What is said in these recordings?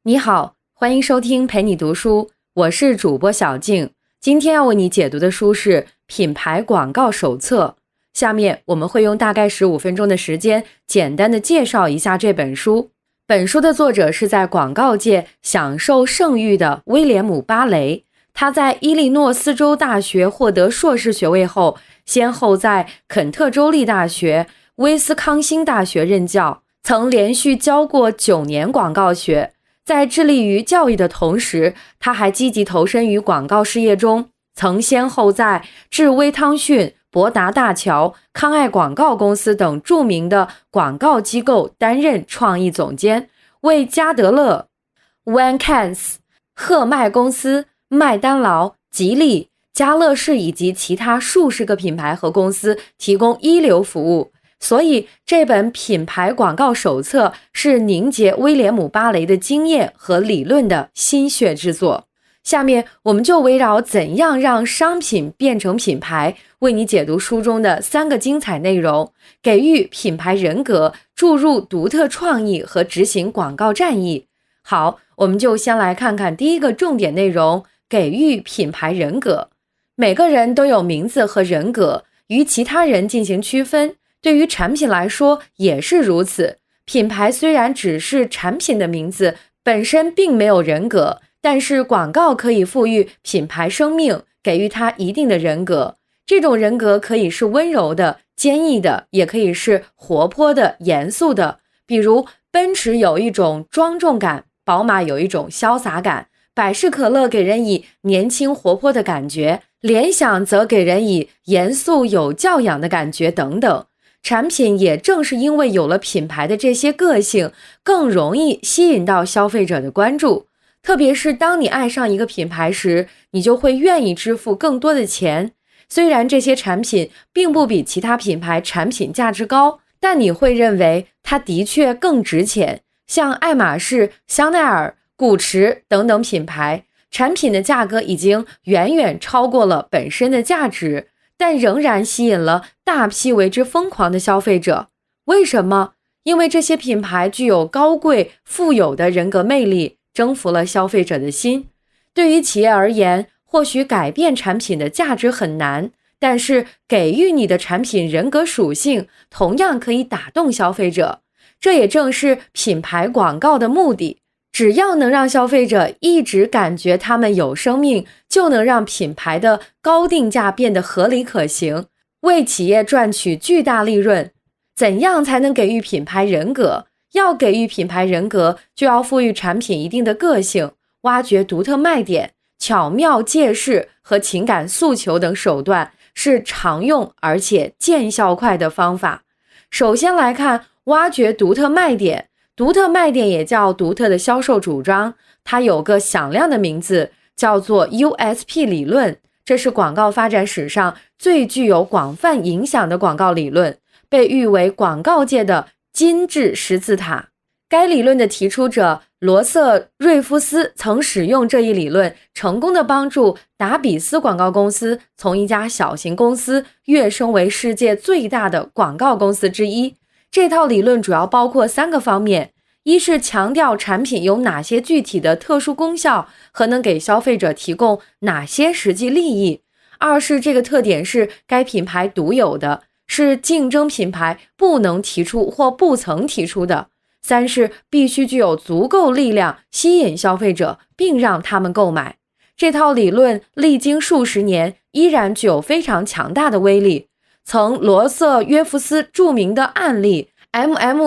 你好，欢迎收听陪你读书，我是主播小静。今天要为你解读的书是《品牌广告手册》。下面我们会用大概15分钟的时间，简单的介绍一下这本书。本书的作者是在广告界享受盛誉的威廉姆·巴雷。他在伊利诺斯州大学获得硕士学位后，先后在肯特州立大学、威斯康星大学任教，曾连续教过9年广告学。在致力于教育的同时，他还积极投身于广告事业中，曾先后在智威汤逊、博达大桥、康爱广告公司等著名的广告机构担任创意总监，为加德乐、Vancans、赫麦公司、麦当劳、吉利、家乐士以及其他数十个品牌和公司提供一流服务。所以这本品牌广告手册是凝结威廉姆·巴雷的经验和理论的心血之作。下面我们就围绕怎样让商品变成品牌，为你解读书中的3个精彩内容，给予品牌人格，注入独特创意和执行广告战役。好，我们就先来看看第一个重点内容，给予品牌人格。每个人都有名字和人格，与其他人进行区分。对于产品来说也是如此，品牌虽然只是产品的名字，本身并没有人格，但是广告可以赋予品牌生命，给予它一定的人格。这种人格可以是温柔的、坚毅的，也可以是活泼的、严肃的。比如奔驰有一种庄重感，宝马有一种潇洒感，百事可乐给人以年轻活泼的感觉，联想则给人以严肃有教养的感觉等等。产品也正是因为有了品牌的这些个性，更容易吸引到消费者的关注。特别是当你爱上一个品牌时，你就会愿意支付更多的钱。虽然这些产品并不比其他品牌产品价值高，但你会认为它的确更值钱。像爱马仕、香奈儿、古驰等等品牌，产品的价格已经远远超过了本身的价值，但仍然吸引了大批为之疯狂的消费者。为什么？因为这些品牌具有高贵富有的人格魅力，征服了消费者的心。对于企业而言，或许改变产品的价值很难，但是给予你的产品人格属性，同样可以打动消费者。这也正是品牌广告的目的。只要能让消费者一直感觉他们有生命，就能让品牌的高定价变得合理可行，为企业赚取巨大利润。怎样才能给予品牌人格？要给予品牌人格，就要赋予产品一定的个性，挖掘独特卖点，巧妙借势和情感诉求等手段，是常用而且见效快的方法。首先来看挖掘独特卖点。独特卖点也叫独特的销售主张，它有个响亮的名字，叫做 USP 理论。这是广告发展史上最具有广泛影响的广告理论，被誉为广告界的金字十字塔。该理论的提出者罗瑟瑞夫斯曾使用这一理论，成功地帮助达比斯广告公司从一家小型公司跃升为世界最大的广告公司之一。这套理论主要包括3个方面，一是强调产品有哪些具体的特殊功效和能给消费者提供哪些实际利益；二是这个特点是该品牌独有的，是竞争品牌不能提出或不曾提出的；三是必须具有足够力量吸引消费者并让他们购买。这套理论历经数十年，依然具有非常强大的威力。从罗瑟约夫斯著名的案例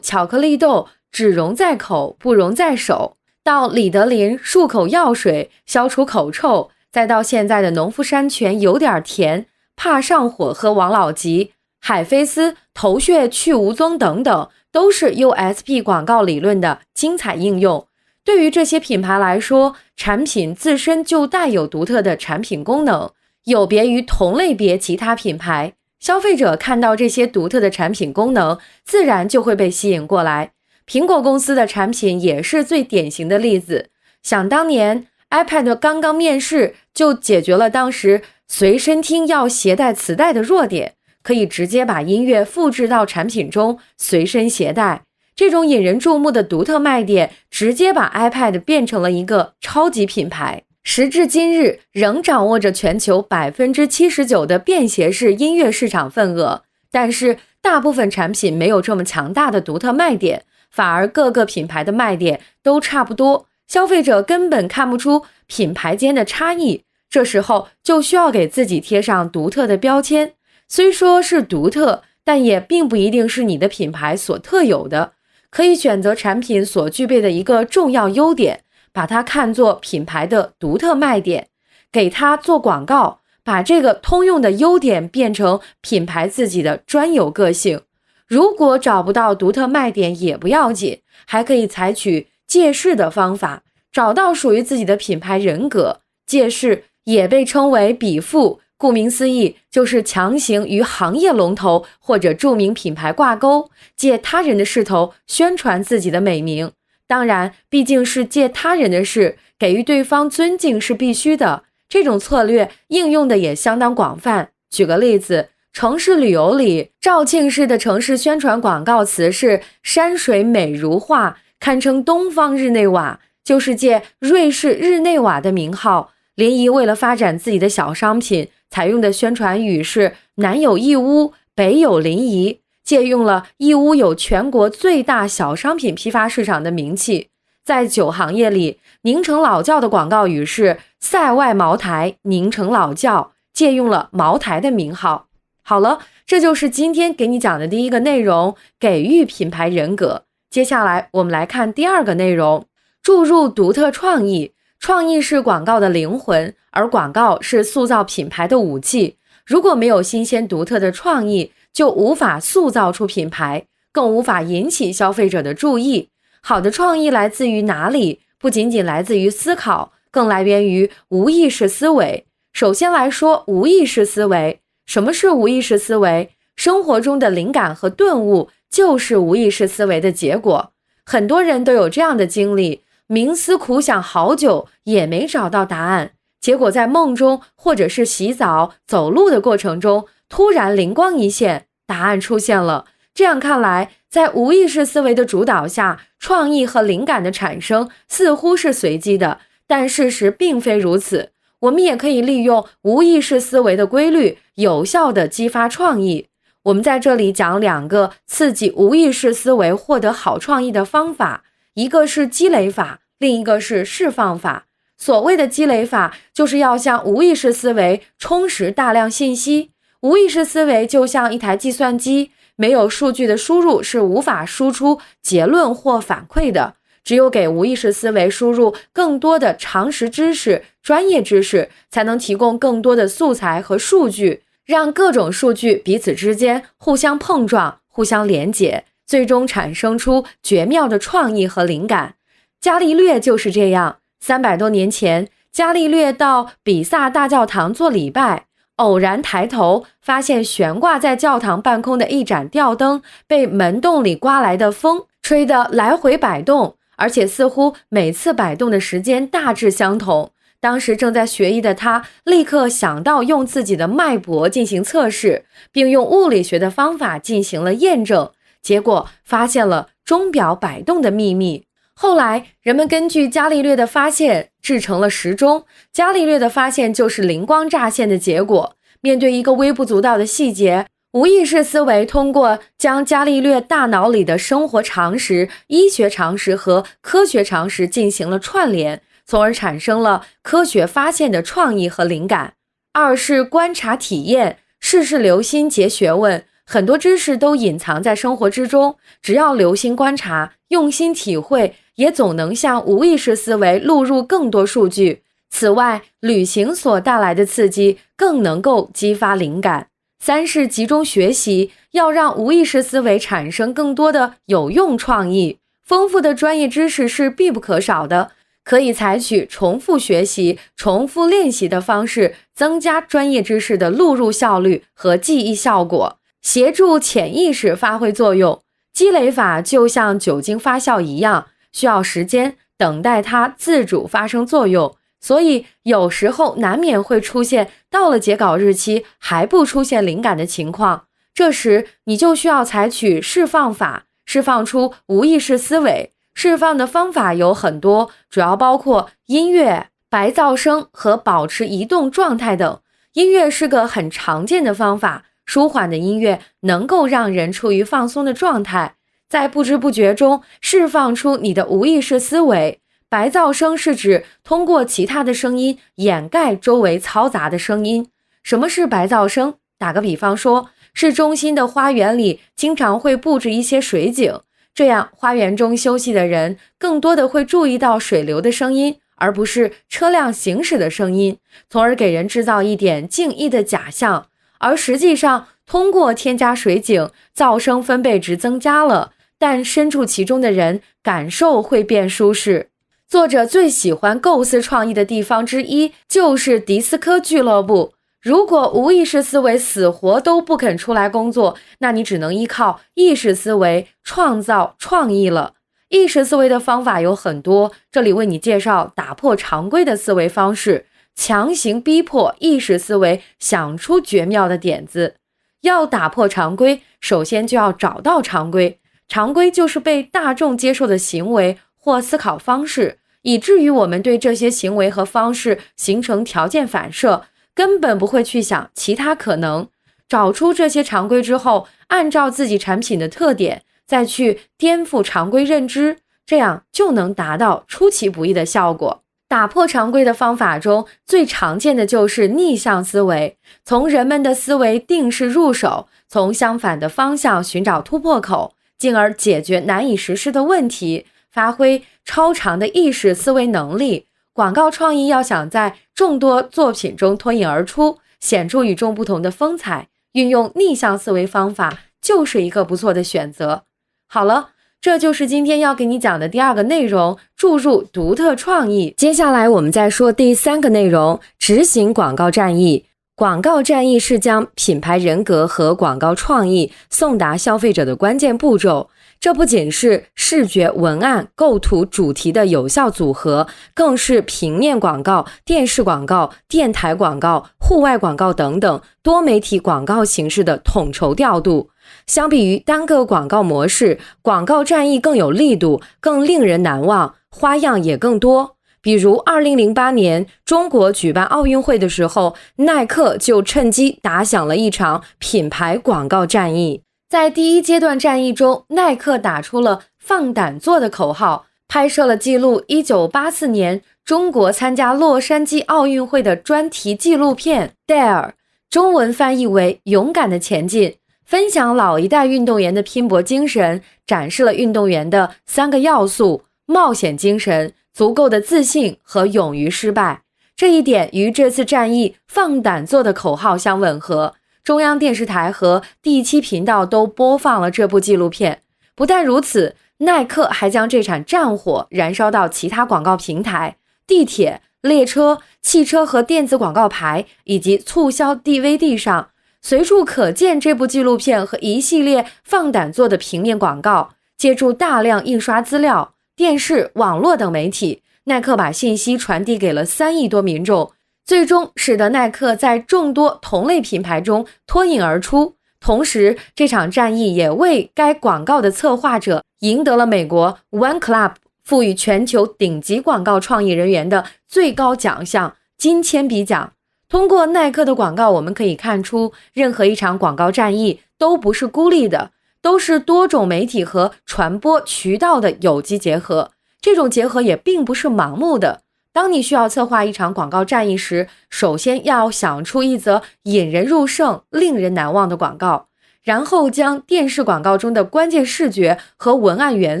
巧克力豆只溶在口不溶在手，到李德林漱口药水消除口臭，再到现在的农夫山泉有点甜，怕上火喝王老吉，海飞丝头屑去无踪等等，都是 USP 广告理论的精彩应用。对于这些品牌来说，产品自身就带有独特的产品功能，有别于同类别其他品牌。消费者看到这些独特的产品功能，自然就会被吸引过来。苹果公司的产品也是最典型的例子。想当年 iPad 刚刚面世，就解决了当时随身听要携带磁带的弱点，可以直接把音乐复制到产品中，随身携带。这种引人注目的独特卖点直接把 iPad 变成了一个超级品牌。时至今日，仍掌握着全球 79% 的便携式音乐市场份额，但是大部分产品没有这么强大的独特卖点，反而各个品牌的卖点都差不多，消费者根本看不出品牌间的差异。这时候就需要给自己贴上独特的标签，虽说是独特，但也并不一定是你的品牌所特有的。可以选择产品所具备的一个重要优点，把它看作品牌的独特卖点，给它做广告，把这个通用的优点变成品牌自己的专有个性。如果找不到独特卖点也不要紧，还可以采取借势的方法，找到属于自己的品牌人格。借势也被称为比附，顾名思义，就是强行与行业龙头或者著名品牌挂钩，借他人的势头宣传自己的美名。当然，毕竟是借他人的势，给予对方尊敬是必须的。这种策略应用的也相当广泛。举个例子，城市旅游里，肇庆市的城市宣传广告词是山水美如画，堪称东方日内瓦，就是借瑞士日内瓦的名号。临沂为了发展自己的小商品，采用的宣传语是南有义乌，北有临沂，借用了义乌有全国最大小商品批发市场的名气。在酒行业里，宁城老窖的广告语是塞外茅台，宁城老窖，借用了茅台的名号。好了，这就是今天给你讲的第一个内容，给予品牌人格。接下来我们来看第二个内容，注入独特创意。创意是广告的灵魂，而广告是塑造品牌的武器。如果没有新鲜独特的创意，就无法塑造出品牌，更无法引起消费者的注意。好的创意来自于哪里？不仅仅来自于思考，更来源于无意识思维。首先来说无意识思维。什么是无意识思维？生活中的灵感和顿悟就是无意识思维的结果。很多人都有这样的经历，冥思苦想好久也没找到答案，结果在梦中或者是洗澡走路的过程中，突然灵光一现，答案出现了。这样看来，在无意识思维的主导下，创意和灵感的产生似乎是随机的，但事实并非如此。我们也可以利用无意识思维的规律，有效地激发创意。我们在这里讲两个刺激无意识思维获得好创意的方法，一个是积累法，另一个是释放法。所谓的积累法，就是要向无意识思维充实大量信息。无意识思维就像一台计算机，没有数据的输入是无法输出结论或反馈的。只有给无意识思维输入更多的常识知识、专业知识，才能提供更多的素材和数据，让各种数据彼此之间互相碰撞、互相连结，最终产生出绝妙的创意和灵感。伽利略就是这样，300多年前，伽利略到比萨大教堂做礼拜，偶然抬头发现悬挂在教堂半空的一盏吊灯被门洞里刮来的风吹得来回摆动，而且似乎每次摆动的时间大致相同。当时正在学医的他立刻想到用自己的脉搏进行测试，并用物理学的方法进行了验证，结果发现了钟表摆动的秘密。后来人们根据伽利略的发现制成了时钟，伽利略的发现就是灵光乍现的结果。面对一个微不足道的细节，无意识思维通过将伽利略大脑里的生活常识、医学常识和科学常识进行了串联，从而产生了科学发现的创意和灵感。二是观察体验，事事留心皆学问，很多知识都隐藏在生活之中，只要留心观察，用心体会，也总能向无意识思维录入更多数据。此外，旅行所带来的刺激更能够激发灵感。三是集中学习，要让无意识思维产生更多的有用创意。丰富的专业知识是必不可少的，可以采取重复学习、重复练习的方式，增加专业知识的录入效率和记忆效果，协助潜意识发挥作用。积累法就像酒精发酵一样，需要时间等待它自主发生作用，所以有时候难免会出现到了截稿日期还不出现灵感的情况。这时你就需要采取释放法。释放出无意识思维。释放的方法有很多，主要包括音乐、白噪声和保持移动状态等。音乐是个很常见的方法，舒缓的音乐能够让人处于放松的状态，在不知不觉中释放出你的无意识思维。白噪声是指通过其他的声音掩盖周围嘈杂的声音。什么是白噪声？打个比方说，市中心的花园里经常会布置一些水景，这样花园中休息的人更多的会注意到水流的声音，而不是车辆行驶的声音，从而给人制造一点静谧的假象。而实际上，通过添加水景，噪声分贝值增加了，但身处其中的人感受会变舒适。作者最喜欢构思创意的地方之一就是迪斯科俱乐部。如果无意识思维死活都不肯出来工作，那你只能依靠意识思维创造创意了。意识思维的方法有很多，这里为你介绍打破常规的思维方式，强行逼迫意识思维想出绝妙的点子。要打破常规，首先就要找到常规。常规就是被大众接受的行为或思考方式，以至于我们对这些行为和方式形成条件反射，根本不会去想其他可能。找出这些常规之后，按照自己产品的特点，再去颠覆常规认知，这样就能达到出其不意的效果。打破常规的方法中，最常见的就是逆向思维，从人们的思维定式入手，从相反的方向寻找突破口，进而解决难以实施的问题，发挥超长的意识思维能力。广告创意要想在众多作品中脱颖而出，显出与众不同的风采，运用逆向思维方法就是一个不错的选择。好了，这就是今天要给你讲的第二个内容，注入独特创意。接下来我们再说第三个内容，执行广告战役。广告战役是将品牌人格和广告创意送达消费者的关键步骤。这不仅是视觉、文案、构图、主题的有效组合，更是平面广告、电视广告、电台广告、户外广告等等多媒体广告形式的统筹调度。相比于单个广告模式，广告战役更有力度，更令人难忘，花样也更多。比如2008年中国举办奥运会的时候，耐克就趁机打响了一场品牌广告战役。在第一阶段战役中，耐克打出了放胆做的口号，拍摄了记录1984年中国参加洛杉矶奥运会的专题纪录片 Dare， 中文翻译为勇敢的前进，分享老一代运动员的拼搏精神，展示了运动员的3个要素：冒险精神、足够的自信和勇于失败。这一点与这次战役放胆做的口号相吻合。中央电视台和第7频道都播放了这部纪录片。不但如此，耐克还将这场战火燃烧到其他广告平台、地铁、列车、汽车和电子广告牌以及促销 DVD 上，随处可见这部纪录片和一系列放胆做的平面广告。借助大量印刷资料、电视、网络等媒体，耐克把信息传递给了3亿多民众，最终使得耐克在众多同类品牌中脱颖而出。同时，这场战役也为该广告的策划者赢得了美国 One Club 赋予全球顶级广告创意人员的最高奖项金铅笔奖。通过耐克的广告，我们可以看出，任何一场广告战役都不是孤立的，都是多种媒体和传播渠道的有机结合。这种结合也并不是盲目的。当你需要策划一场广告战役时，首先要想出一则引人入胜、令人难忘的广告，然后将电视广告中的关键视觉和文案元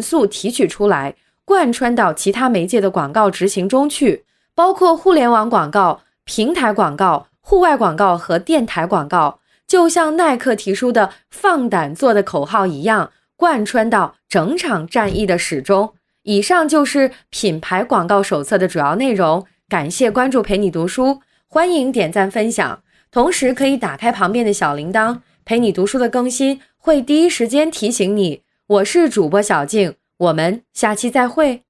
素提取出来，贯穿到其他媒介的广告执行中去，包括互联网广告、平台广告、户外广告和电台广告，就像耐克提出的放胆做的口号一样，贯穿到整场战役的始终。以上就是品牌广告手册的主要内容，感谢关注陪你读书，欢迎点赞分享，同时可以打开旁边的小铃铛，陪你读书的更新会第一时间提醒你。我是主播小静，我们下期再会。